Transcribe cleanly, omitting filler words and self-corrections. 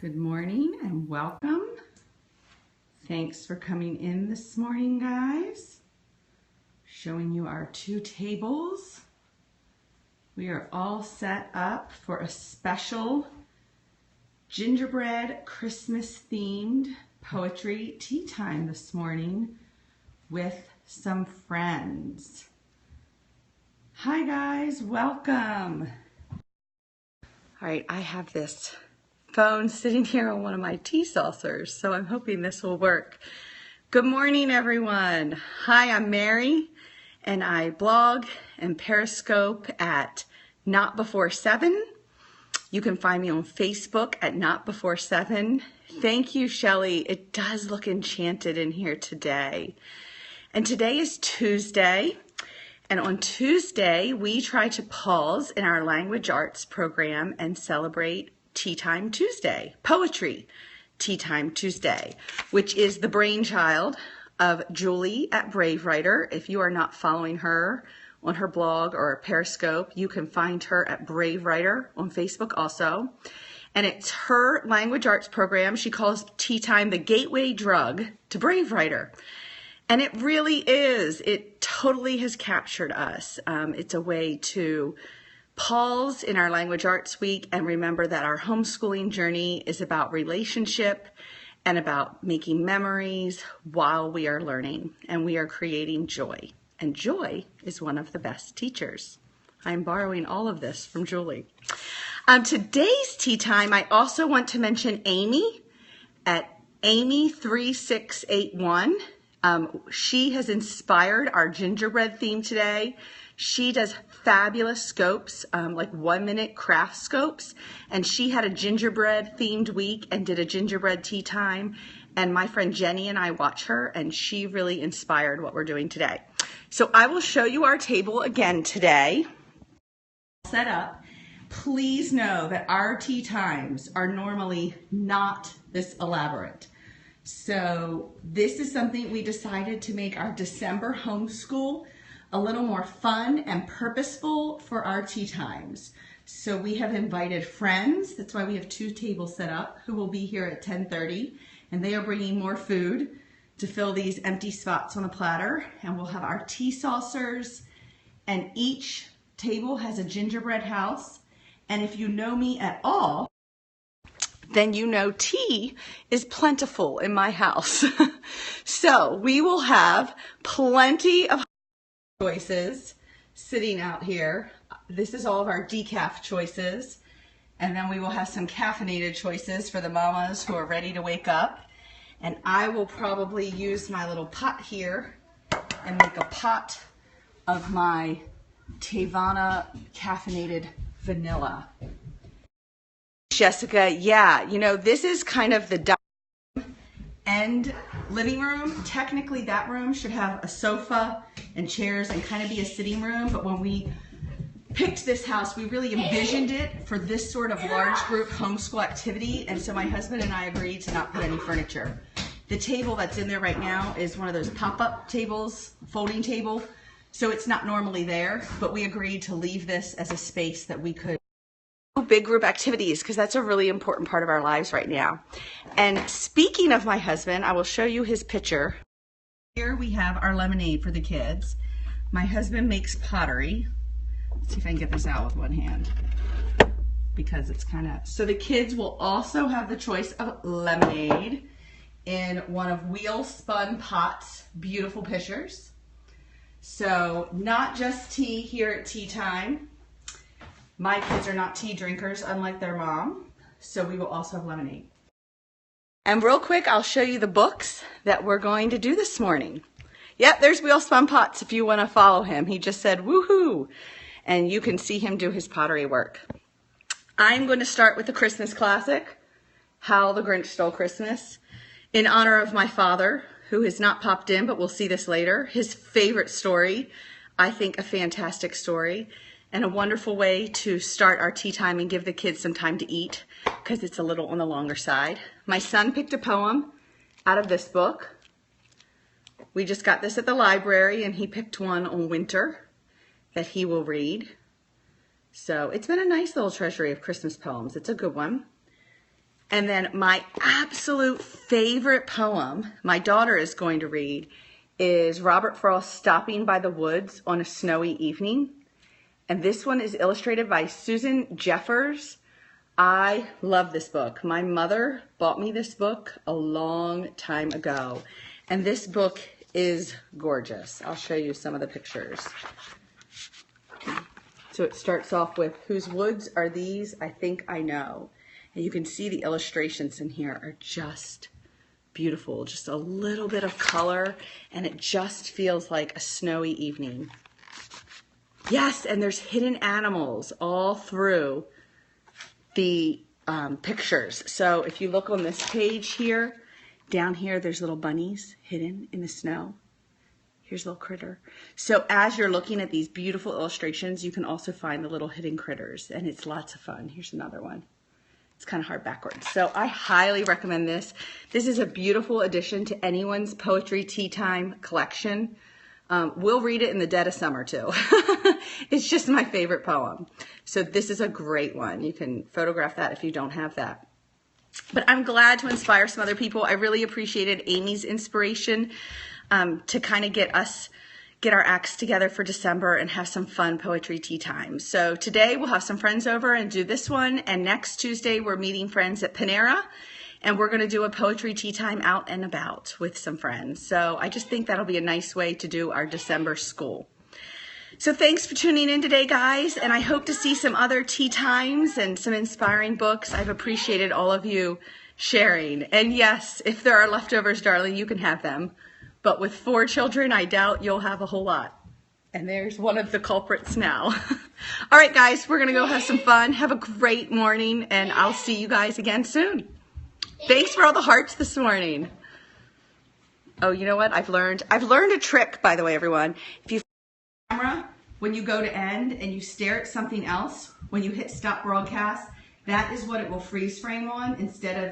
Good morning and welcome. Thanks for coming in this morning, guys. Showing you our two tables. We are all set up for a special gingerbread Christmas themed poetry tea time this morning with some friends. Hi guys, welcome. All right, I have this phone sitting here on one of my tea saucers, so I'm hoping this will work. Good morning, everyone. Hi, I'm Mary, and I blog and Periscope at Not Before 7. You can find me on Facebook at Not Before 7. Thank you, Shelly. It does look enchanted in here today. And today is Tuesday, and on Tuesday, we try to pause in our language arts program and celebrate Teatime Tuesday, Poetry Teatime Tuesday, which is the brainchild of Julie at Brave Writer. If you are not following her on her blog or Periscope, you can find her at Brave Writer on Facebook also. And it's her language arts program. She calls Teatime the gateway drug to Brave Writer. And it really is. It totally has captured us. It's a way to pause in our language arts week and remember that our homeschooling journey is about relationship and about making memories while we are learning, and we are creating joy. And joy is one of the best teachers. I'm borrowing all of this from Julie. Today's tea time, I also want to mention Amy at Amy3681. She has inspired our gingerbread theme today. She does fabulous scopes, like 1-minute craft scopes, and she had a gingerbread themed week and did a gingerbread tea time, and my friend Jenny and I watch her, and she really inspired what we're doing today. So I will show you our table again today. Set up. Please know that our tea times are normally not this elaborate. So this is something we decided to make our December homeschool a little more fun and purposeful for our tea times. So we have invited friends, that's why we have two tables set up, who will be here at 10:30, and they are bringing more food to fill these empty spots on a platter. And we'll have our tea saucers, and each table has a gingerbread house. And if you know me at all, then you know tea is plentiful in my house. So we will have plenty of choices sitting out here. This is all of our decaf choices. And then we will have some caffeinated choices for the mamas who are ready to wake up. And I will probably use my little pot here and make a pot of my Teavana caffeinated vanilla. Jessica, yeah, you know, this is kind of the dining and living room. Technically, that room should have a sofa and chairs and kind of be a sitting room, but when we picked this house, we really envisioned it for this sort of large group homeschool activity, and so my husband and I agreed to not put any furniture. The table that's in there right now is one of those pop-up tables, folding table, so it's not normally there, but we agreed to leave this as a space that we could big group activities, because that's a really important part of our lives right now. And speaking of my husband, I will show you his picture. Here we have our lemonade for the kids. My husband makes pottery. Let's see if I can get this out with one hand, because it's kind of, so the kids will also have the choice of lemonade in one of wheel spun pots. Beautiful pictures. So not just tea here at tea time. My kids are not tea drinkers, unlike their mom, so we will also have lemonade. And real quick, I'll show you the books that we're going to do this morning. Yep, there's Wheel Spun Pots if you want to follow him. He just said, woohoo, and you can see him do his pottery work. I'm going to start with the Christmas classic, How the Grinch Stole Christmas, in honor of my father, who has not popped in, but we'll see this later. His favorite story, I think a fantastic story, and a wonderful way to start our tea time and give the kids some time to eat, because it's a little on the longer side. My son picked a poem out of this book. We just got this at the library, and he picked one on winter that he will read. So it's been a nice little treasury of Christmas poems. It's a good one. And then my absolute favorite poem my daughter is going to read is Robert Frost's Stopping by the Woods on a Snowy Evening. And this one is illustrated by Susan Jeffers. I love this book. My mother bought me this book a long time ago. And this book is gorgeous. I'll show you some of the pictures. So it starts off with, whose woods are these? I think I know. And you can see the illustrations in here are just beautiful. Just a little bit of color, and it just feels like a snowy evening. Yes, and there's hidden animals all through the pictures. So if you look on this page here, down here, there's little bunnies hidden in the snow. Here's a little critter. So as you're looking at these beautiful illustrations, you can also find the little hidden critters, and it's lots of fun. Here's another one. It's kind of hard backwards. So I highly recommend this. This is a beautiful addition to anyone's Poetry Tea Time collection. We'll read it in the dead of summer too. It's just my favorite poem. So this is a great one. You can photograph that if you don't have that. But I'm glad to inspire some other people. I really appreciated Amy's inspiration to kind of get our acts together for December and have some fun poetry tea time. So today we'll have some friends over and do this one. And next Tuesday we're meeting friends at Panera. And we're going to do a poetry tea time out and about with some friends. So I just think that'll be a nice way to do our December school. So thanks for tuning in today, guys. And I hope to see some other tea times and some inspiring books. I've appreciated all of you sharing. And yes, if there are leftovers, darling, you can have them. But with 4 children, I doubt you'll have a whole lot. And there's one of the culprits now. All right, guys, we're going to go have some fun. Have a great morning, and I'll see you guys again soon. Thanks for all the hearts this morning. Oh, you know what? I've learned a trick, by the way, everyone. If you camera, when you go to end and you stare at something else, when you hit stop broadcast, that is what it will freeze frame on instead of